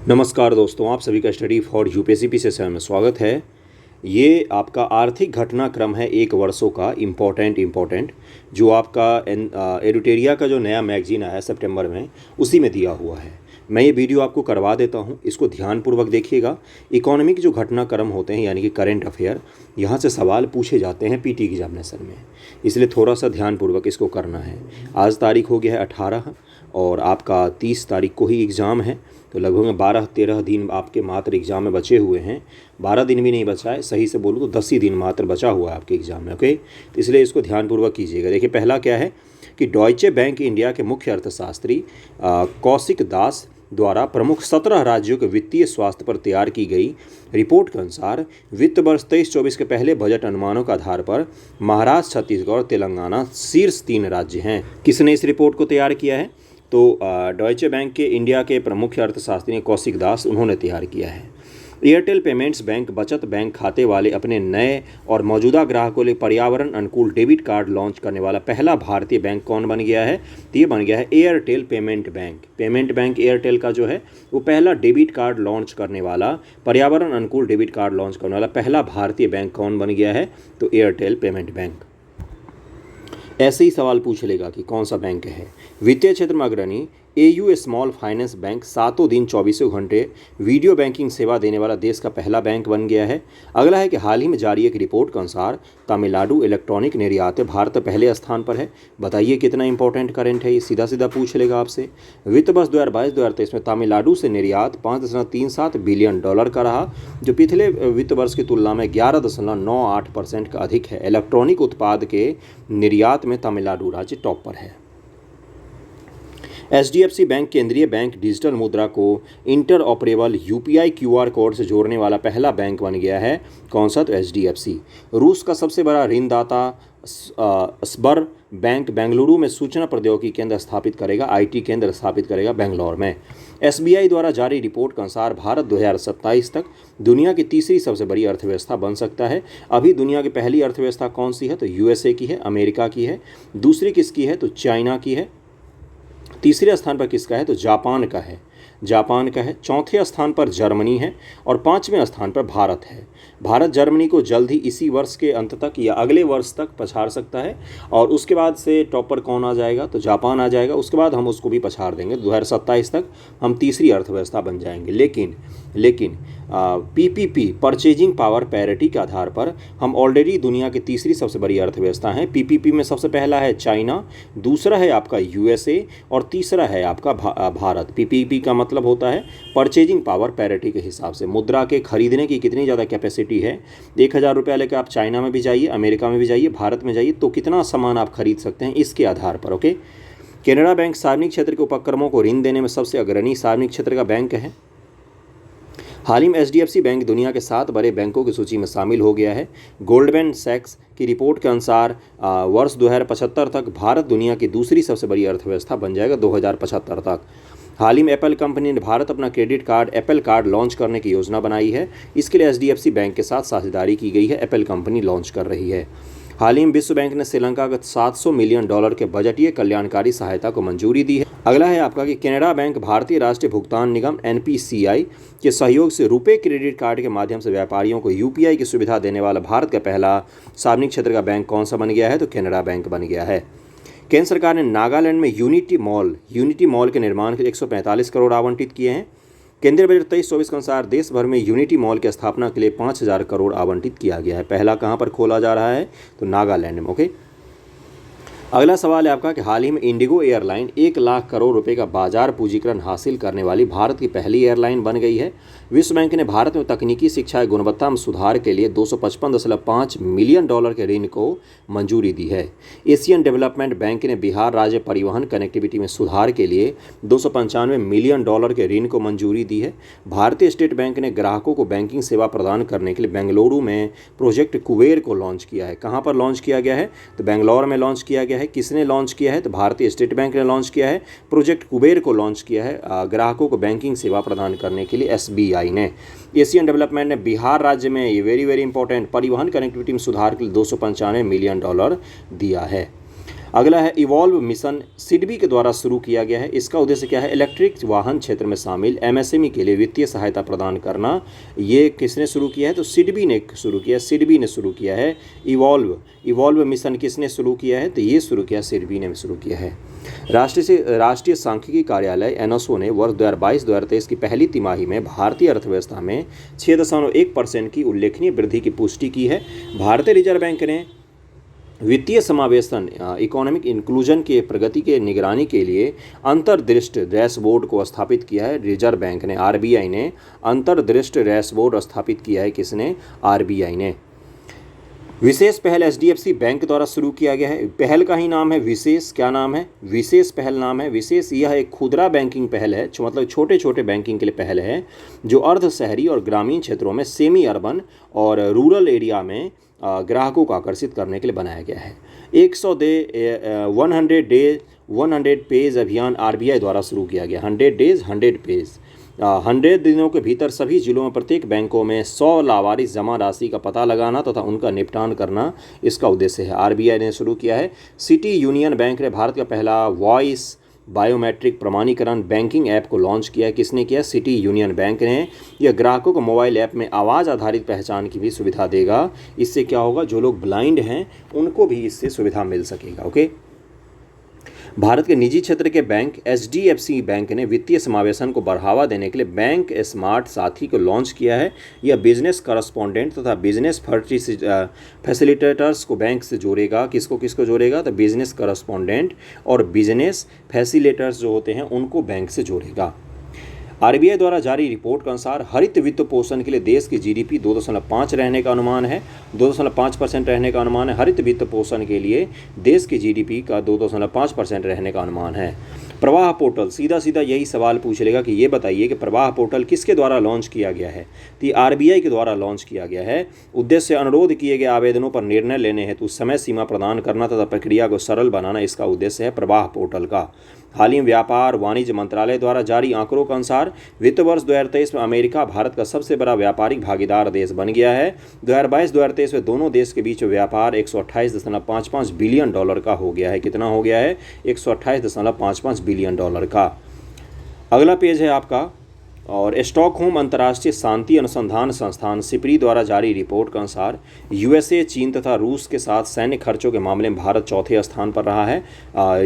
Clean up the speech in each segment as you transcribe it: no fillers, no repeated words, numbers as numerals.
नमस्कार दोस्तों, आप सभी का स्टडी फॉर यूपीएससी सेशन में स्वागत है। ये आपका आर्थिक घटनाक्रम है एक वर्षों का इम्पोर्टेंट जो आपका एडुटेरिया का जो नया मैगजीन आया है सितंबर में, उसी में दिया हुआ है। मैं ये वीडियो आपको करवा देता हूँ, इसको ध्यानपूर्वक देखिएगा। इकोनॉमिक जो घटनाक्रम होते हैं यानी कि करंट अफेयर, यहाँ से सवाल पूछे जाते हैं पीटी एग्जामिनेशन में, इसलिए थोड़ा सा ध्यानपूर्वक इसको करना है। आज तारीख हो गया है 18 और आपका 30 तारीख को ही एग्ज़ाम है, तो लगभग 12-13 दिन आपके मात्र एग्ज़ाम में बचे हुए हैं। 12 दिन भी नहीं बचा है, सही से बोलूँ तो 10 ही दिन मात्र बचा हुआ है आपके एग्ज़ाम में। ओके, तो इसलिए इसको ध्यानपूर्वक कीजिएगा। देखिए, पहला क्या है कि डॉयचे बैंक इंडिया के मुख्य अर्थशास्त्री कौशिक दास द्वारा प्रमुख 17 राज्यों के वित्तीय स्वास्थ्य पर तैयार की गई रिपोर्ट के अनुसार वित्त वर्ष 23-24 के पहले बजट अनुमानों के आधार पर महाराष्ट्र, छत्तीसगढ़ और तेलंगाना शीर्ष 3 राज्य हैं। किसने इस रिपोर्ट को तैयार किया है? तो डॉयचे बैंक के इंडिया के प्रमुख अर्थशास्त्री कौशिक दास, उन्होंने तैयार किया है। एयरटेल पेमेंट्स बैंक बचत बैंक खाते वाले अपने नए और मौजूदा ग्राहकों के लिए पर्यावरण अनुकूल डेबिट कार्ड लॉन्च करने वाला पहला भारतीय बैंक कौन बन गया है? तो ये बन गया है Airtel payment bank. Payment bank Airtel का जो है वो पहला डेबिट कार्ड लॉन्च करने वाला, पर्यावरण अनुकूल डेबिट कार्ड लॉन्च करने वाला पहला भारतीय बैंक कौन बन गया है? तो एयरटेल पेमेंट बैंक। ऐसे ही सवाल पूछ लेगा कि कौन सा बैंक है। वित्तीय क्षेत्र में अग्रणी एयू स्मॉल फाइनेंस बैंक 7 दिन 24 घंटे वीडियो बैंकिंग सेवा देने वाला देश का पहला बैंक बन गया है। अगला है कि हाल ही में जारी एक रिपोर्ट के अनुसार तमिलनाडु इलेक्ट्रॉनिक निर्यात भारत पहले स्थान पर है। बताइए कितना इंपॉर्टेंट करंट है ये, सीधा सीधा पूछ लेगा आपसे। वित्त वर्ष 2022-2023 में तमिलनाडु से निर्यात $5.37 बिलियन का रहा, जो पिछले वित्त वर्ष की तुलना में 11.98% का अधिक है। इलेक्ट्रॉनिक उत्पाद के निर्यात में तमिलनाडु राज्य टॉप पर है। एचडीएफसी बैंक केंद्रीय बैंक डिजिटल मुद्रा को inter operable UPI QR code से जोड़ने वाला पहला बैंक बन गया है। कौन सा? तो एचडीएफसी। रूस का सबसे बड़ा ऋणदाता स्बर बैंक बेंगलुरु में सूचना प्रौद्योगिकी केंद्र स्थापित करेगा, आईटी केंद्र स्थापित करेगा बेंगलोर में। एसबीआई द्वारा जारी रिपोर्ट के अनुसार भारत 2027 तक दुनिया की तीसरी सबसे बड़ी अर्थव्यवस्था बन सकता है। अभी दुनिया की पहली अर्थव्यवस्था कौन सी है? तो यूएसए की है, अमेरिका की है। दूसरी किसकी है? तो चाइना की है। तीसरे स्थान पर किसका है? तो जापान का है, चौथे स्थान पर जर्मनी है और 5वें स्थान पर भारत है। भारत जर्मनी को जल्द ही इसी वर्ष के अंत तक या अगले वर्ष तक पछाड़ सकता है और उसके बाद से टॉप पर कौन आ जाएगा? तो जापान आ जाएगा। उसके बाद हम उसको भी पछाड़ देंगे। 2027 तक हम तीसरी अर्थव्यवस्था बन जाएंगे। लेकिन पीपीपी परचेजिंग पावर पैरिटी के आधार पर हम ऑलरेडी दुनिया की तीसरी सबसे बड़ी अर्थव्यवस्था हैं। पीपीपी में सबसे पहला है चाइना, दूसरा है आपका यूएसए और तीसरा है आपका भारत। पीपीपी का मतलब होता है परचेजिंग पावर पैरिटी के हिसाब से मुद्रा के खरीदने की कितनी ज़्यादा कैपेसिटी है। 1000 रुपया लेकर आप चाइना में भी जाइए, अमेरिका में भी जाइए, भारत में जाइए, तो कितना सामान आप खरीद सकते हैं इसके आधार पर। ओके, केनरा बैंक सार्वजनिक क्षेत्र के उपक्रमों को ऋण देने में सबसे अग्रणी सार्वजनिक क्षेत्र का बैंक है। हाल ही में एचडीएफसी बैंक दुनिया के 7 बड़े बैंकों की सूची में शामिल हो गया है। गोल्डमैन सैक्स की रिपोर्ट के अनुसार वर्ष 2075 तक भारत दुनिया की दूसरी सबसे बड़ी अर्थव्यवस्था बन जाएगा। 2075 तक। हाल ही में एप्पल कंपनी ने भारत अपना credit card Apple card launch करने की योजना बनाई है। इसके लिए एचडीएफसी बैंक के साथ साझेदारी की गई है। एप्पल कंपनी लॉन्च कर रही है। हाल ही में विश्व बैंक ने श्रीलंका का $700 मिलियन के बजटीय कल्याणकारी सहायता को मंजूरी दी है। अगला है आपका कि कनाडा बैंक भारतीय राष्ट्रीय भुगतान निगम एनपीसीआई के सहयोग से रुपे क्रेडिट कार्ड के माध्यम से व्यापारियों को यूपीआई की सुविधा देने वाला भारत का पहला सार्वजनिक क्षेत्र का बैंक कौन सा बन गया है? तो कनाडा बैंक बन गया है। केंद्र सरकार ने नागालैंड में यूनिटी मॉल के निर्माण के लिए 145 करोड़ आवंटित किए हैं। केंद्रीय बजट 23-24 के अनुसार देश भर में यूनिटी मॉल की स्थापना के लिए 5000 करोड़ आवंटित किया गया है। पहला कहां पर खोला जा रहा है? तो नागालैंड में। ओके, अगला सवाल है आपका कि हाल ही में इंडिगो एयरलाइन 1 लाख करोड़ रुपए का बाजार पूंजीकरण हासिल करने वाली भारत की पहली एयरलाइन बन गई है। विश्व बैंक ने भारत में तकनीकी शिक्षा गुणवत्ता में सुधार के लिए $255.5 मिलियन के ऋण को मंजूरी दी है। एशियन डेवलपमेंट बैंक ने बिहार राज्य परिवहन कनेक्टिविटी में सुधार के लिए $295 मिलियन के ऋण को मंजूरी दी है। भारतीय स्टेट बैंक ने ग्राहकों को बैंकिंग सेवा प्रदान करने के लिए बेंगलुरु में प्रोजेक्ट कुबेर को लॉन्च किया है। कहाँ पर लॉन्च किया गया है? तो बेंगलौर में लॉन्च किया गया है। किसने लॉन्च किया है? तो भारतीय स्टेट बैंक ने लॉन्च किया है। प्रोजेक्ट कुबेर को लॉन्च किया है ग्राहकों को बैंकिंग सेवा प्रदान करने के लिए एसबीआई ने। एशियन डेवलपमेंट ने बिहार राज्य में ये वेरी इंपॉर्टेंट परिवहन कनेक्टिविटी में सुधार के लिए $295 मिलियन दिया है। अगला है इवॉल्व मिशन, सिडबी के द्वारा शुरू किया गया है। इसका उद्देश्य क्या है? इलेक्ट्रिक वाहन क्षेत्र में शामिल एमएसएमई के लिए वित्तीय सहायता प्रदान करना। ये किसने शुरू किया है? तो सिडबी ने शुरू किया, सिडबी ने शुरू किया है। इवॉल्व मिशन किसने शुरू किया है? तो ये शुरू किया, सिडबी ने शुरू किया है। राष्ट्रीय सांख्यिकी कार्यालय एनएसओ ने वर्ष 2022-2023 की पहली तिमाही में भारतीय अर्थव्यवस्था में 6.1% की उल्लेखनीय वृद्धि की पुष्टि की है। भारतीय रिजर्व बैंक ने वित्तीय समावेशन इकोनॉमिक इंक्लूजन के प्रगति के निगरानी के लिए अंतर्दृष्टि डैशबोर्ड को स्थापित किया है। रिजर्व बैंक ने, आरबीआई ने अंतर्दृष्टि डैशबोर्ड स्थापित किया है। किसने? आरबीआई ने। विशेष पहल एचडीएफसी बैंक द्वारा शुरू किया गया है। पहल का ही नाम है विशेष। क्या नाम है? विशेष पहल नाम है। विशेष यह एक खुदरा बैंकिंग पहल है, मतलब छोटे छोटे बैंकिंग के लिए पहल है, जो अर्ध शहरी और ग्रामीण क्षेत्रों में, सेमी अर्बन और रूरल एरिया में ग्राहकों को आकर्षित करने के लिए बनाया गया है। 100 पेज अभियान आरबीआई द्वारा शुरू किया गया। 100 डेज 100 पेज। 100 दिनों के भीतर सभी जिलों में प्रत्येक बैंकों में 100 लावारिस जमा राशि का पता लगाना तथा उनका निपटान करना इसका उद्देश्य है। आरबीआई ने शुरू किया है। सिटी यूनियन बैंक ने भारत का पहला वॉइस बायोमेट्रिक प्रमाणीकरण बैंकिंग ऐप को लॉन्च किया है। किसने किया? सिटी यूनियन बैंक ने। यह ग्राहकों को मोबाइल ऐप में आवाज़ आधारित पहचान की भी सुविधा देगा। इससे क्या होगा? जो लोग ब्लाइंड हैं उनको भी इससे सुविधा मिल सकेगा। ओके। भारत के निजी क्षेत्र के बैंक एचडीएफसी बैंक ने वित्तीय समावेशन को बढ़ावा देने के लिए बैंक स्मार्ट साथी को लॉन्च किया है। यह बिजनेस करस्पॉन्डेंट तथा बिजनेस फैसिलिटेटर्स को बैंक से जोड़ेगा। किसको किसको जोड़ेगा? तो बिजनेस करस्पॉन्डेंट और बिजनेस फैसिलिटेटर्स जो होते हैं उनको बैंक से जोड़ेगा। आरबीआई द्वारा जारी रिपोर्ट के अनुसार हरित वित्त पोषण के लिए देश की जीडीपी 2.5 रहने का अनुमान है। 2.5% रहने का अनुमान है। हरित वित्त पोषण के लिए देश की जीडीपी का 2.5% रहने का अनुमान है। प्रवाह पोर्टल, सीधा सीधा यही सवाल पूछ लेगा कि ये बताइए कि प्रवाह पोर्टल किसके द्वारा लॉन्च किया गया है? तो आरबीआई के द्वारा लॉन्च किया गया है। उद्देश्य अनुरोध किए गए आवेदनों पर निर्णय लेने हेतु समय सीमा प्रदान करना तथा प्रक्रिया को सरल बनाना इसका उद्देश्य है प्रवाह पोर्टल का। हाल ही में व्यापार वाणिज्य मंत्रालय द्वारा जारी आंकड़ों के अनुसार वित्त वर्ष 2023 में अमेरिका भारत का सबसे बड़ा व्यापारिक भागीदार देश बन गया है। 2022-2023 में दोनों देश के बीच व्यापार 128.55 बिलियन डॉलर का हो गया है। कितना हो गया है? 128.55 बिलियन डॉलर का। अगला पेज है आपका, और स्टॉकहोम अंतर्राष्ट्रीय शांति अनुसंधान संस्थान सिपरी द्वारा जारी रिपोर्ट के अनुसार यूएसए, चीन तथा रूस के साथ सैन्य खर्चों के मामले में भारत चौथे स्थान पर रहा है।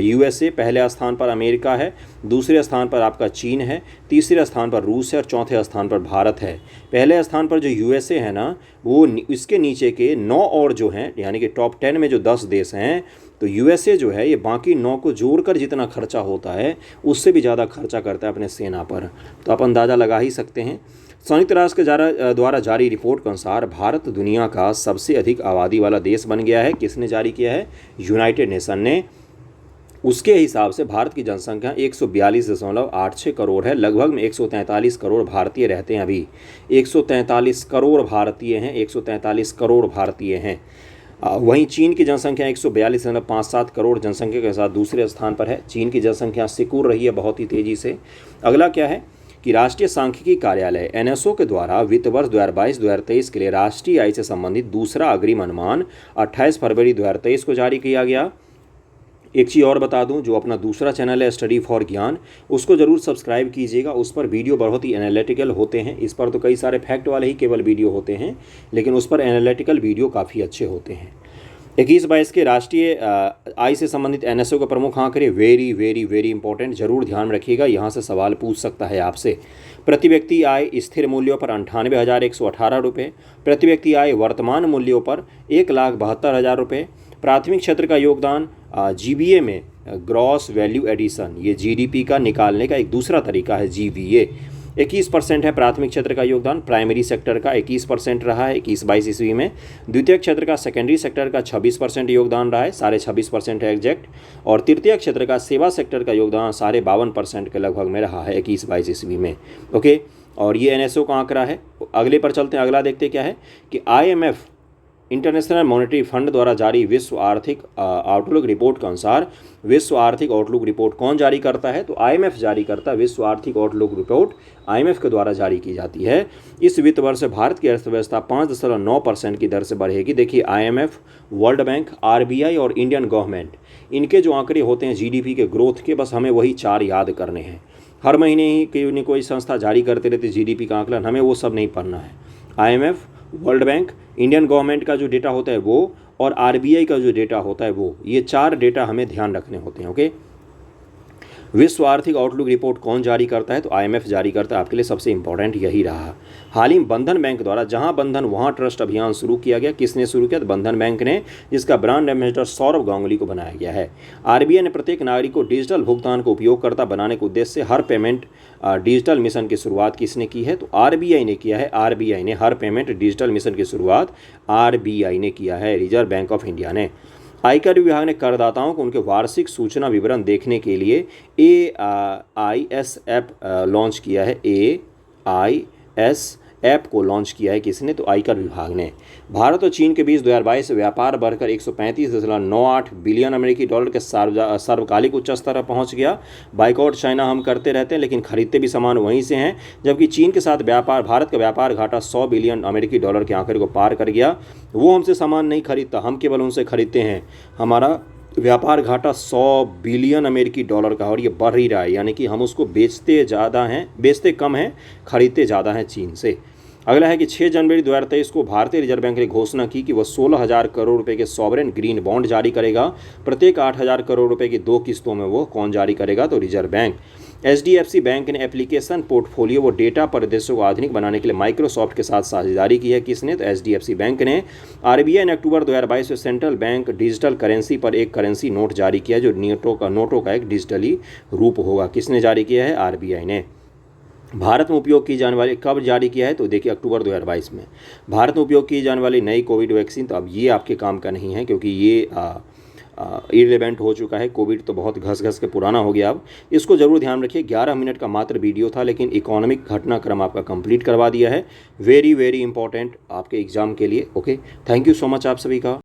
यूएसए पहले स्थान पर अमेरिका है, दूसरे स्थान पर आपका चीन है, तीसरे स्थान पर रूस है और चौथे स्थान पर भारत है। पहले स्थान पर जो यूएसए है ना, वो इसके नीचे के 9 और जो हैं, यानी कि टॉप 10 में जो 10 देश हैं, तो यूएसए जो है ये बाकी 9 को जोड़कर जितना खर्चा होता है उससे भी ज़्यादा खर्चा करता है अपने सेना पर। तो आप अंदाज़ा लगा ही सकते हैं। संयुक्त राष्ट्र के द्वारा जारी रिपोर्ट के अनुसार भारत दुनिया का सबसे अधिक आबादी वाला देश बन गया है। किसने जारी किया है? यूनाइटेड नेशन ने। उसके हिसाब से भारत की जनसंख्या 142.86 करोड़ है। लगभग में 143 करोड़ भारतीय रहते हैं। अभी 143 करोड़ भारतीय हैं, 143 करोड़ भारतीय हैं। वहीं चीन की जनसंख्या 142.57 करोड़ जनसंख्या के साथ दूसरे स्थान पर है। चीन की जनसंख्या सिकुड़ रही है बहुत ही तेज़ी से। अगला क्या है कि राष्ट्रीय सांख्यिकी कार्यालय एनएसओ के द्वारा वित्त वर्ष 2022-2023 के लिए राष्ट्रीय आय से संबंधित दूसरा अग्रिम अनुमान 28 फरवरी 2023 को जारी किया गया। एक चीज़ और बता दूं, जो अपना दूसरा चैनल है स्टडी फॉर ज्ञान, उसको ज़रूर सब्सक्राइब कीजिएगा। उस पर वीडियो बहुत ही एनालिटिकल होते हैं। इस पर तो कई सारे फैक्ट वाले ही केवल वीडियो होते हैं, लेकिन उस पर एनालिटिकल वीडियो काफ़ी अच्छे होते हैं। 21-22 के राष्ट्रीय आय से संबंधित एनएसओ का प्रमुख आंकड़े वेरी वेरी वेरी इंपॉर्टेंट, जरूर ध्यान रखिएगा। यहाँ से सवाल पूछ सकता है आपसे। प्रति व्यक्ति आय स्थिर मूल्यों पर 98,118 रुपये। प्रति व्यक्ति आय वर्तमान मूल्यों पर 1,72,000 रुपये। प्राथमिक क्षेत्र का योगदान जीबीए में ग्रॉस वैल्यू एडिशन, ये जीडीपी का निकालने का एक दूसरा तरीका है जीबीए। 21% है प्राथमिक क्षेत्र का योगदान। प्राइमरी सेक्टर का 21% रहा है 21-22 ईस्वी में। द्वितीय क्षेत्र का सेकेंडरी सेक्टर का 26% योगदान रहा है, 26.5% है एग्जैक्ट। और तृतीय क्षेत्र का सेवा सेक्टर का योगदान 52.5% के लगभग में रहा है 21-22 ईस्वी में। ओके, और ये एनएसओ का आंकड़ा है। अगले पर चलते हैं। अगला देखते क्या है कि आईएमएफ इंटरनेशनल मॉनेटरी फंड द्वारा जारी विश्व आर्थिक आउटलुक रिपोर्ट के अनुसार विश्व आर्थिक आउटलुक रिपोर्ट कौन जारी करता है? तो आईएमएफ जारी करता है। विश्व आर्थिक आउटलुक रिपोर्ट आईएमएफ के द्वारा जारी की जाती है। इस वित्त वर्ष भारत की अर्थव्यवस्था 5.9% की दर से बढ़ेगी। देखिए, आईएमएफ, वर्ल्ड बैंक, आरबीआई और इंडियन गवर्नमेंट, इनके जो आंकड़े होते हैं जीडीपी के ग्रोथ के, बस हमें वही 4 याद करने हैं। हर महीने ही कोई न कोई संस्था जारी करते रहती जीडीपी का आंकलन, हमें वो सब नहीं पढ़ना है। IMF, world bank, Indian government का जो डेटा होता है वो, और आरबीआई का जो डेटा होता है वो, ये 4 डेटा हमें ध्यान रखने होते हैं। ओके, विश्व आर्थिक आउटलुक रिपोर्ट कौन जारी करता है? तो आईएमएफ जारी करता है। आपके लिए सबसे इंपॉर्टेंट यही रहा। हाल ही में बंधन बैंक द्वारा जहां बंधन वहां ट्रस्ट अभियान शुरू किया गया। किसने शुरू किया? तो बंधन बैंक ने, जिसका ब्रांड एम्बेसडर सौरभ गांगुली को बनाया गया है। आरबीआई ने प्रत्येक नागरिक को डिजिटल भुगतान को उपयोगकर्ता बनाने के उद्देश्य से हर पेमेंट डिजिटल मिशन की शुरुआत किसने की है? तो आरबीआई ने किया है। आरबीआई ने हर पेमेंट डिजिटल मिशन की शुरुआत आरबीआई ने किया है, रिजर्व बैंक ऑफ इंडिया ने। आयकर विभाग ने करदाताओं को उनके वार्षिक सूचना विवरण देखने के लिए AIS ऐप लॉन्च किया है। AIS ऐप को लॉन्च किया है किसने? तो आयकर विभाग ने। भारत और चीन के बीच 2022 व्यापार बढ़कर 135.98 बिलियन अमेरिकी डॉलर के सार्वकालिक उच्च स्तर पर पहुंच गया। बाइकआउट चाइना हम करते रहते हैं, लेकिन खरीदते भी सामान वहीं से हैं। जबकि चीन के साथ भारत का व्यापार घाटा 100 बिलियन अमेरिकी डॉलर के आंकड़े को पार कर गया। वो हमसे सामान नहीं खरीदता, हम केवल उनसे खरीदते हैं। हमारा व्यापार घाटा 100 बिलियन अमेरिकी डॉलर का, और ये बढ़ ही रहा है, यानी कि हम उसको बेचते कम हैं, खरीदते ज़्यादा हैं चीन से। अगला है कि 6 जनवरी 2023 को भारतीय रिजर्व बैंक ने घोषणा की कि वह 16,000 करोड़ रुपए के सॉवरेन ग्रीन बॉन्ड जारी करेगा। प्रत्येक 8,000 करोड़ रुपए की 2 किस्तों में वो कौन जारी करेगा? तो रिजर्व बैंक। एचडीएफसी बैंक ने एप्लीकेशन पोर्टफोलियो व डेटा परिदृश्यों को आधुनिक बनाने के लिए माइक्रोसॉफ्ट के साथ साझेदारी की है। किसने? तो एचडीएफसी बैंक ने। आरबीआई ने अक्टूबर 2022 में सेंट्रल बैंक डिजिटल करेंसी पर एक करेंसी नोट जारी किया, जो नोटों का एक डिजिटली रूप होगा। किसने जारी किया है? आरबीआई ने। भारत में उपयोग की जाने वाली, कब जारी किया है? तो देखिए, अक्टूबर 2022 में। भारत में उपयोग की जाने वाली नई कोविड वैक्सीन, तो अब ये आपके काम का नहीं है, क्योंकि ये इररिलेवेंट हो चुका है। कोविड तो बहुत घस के पुराना हो गया। अब इसको जरूर ध्यान रखिए। 11 मिनट का मात्र वीडियो था, लेकिन इकोनॉमिक घटनाक्रम आपका कंप्लीट करवा दिया है। वेरी वेरी इंपॉर्टेंट आपके एग्जाम के लिए। Okay, thank you so much आप सभी का।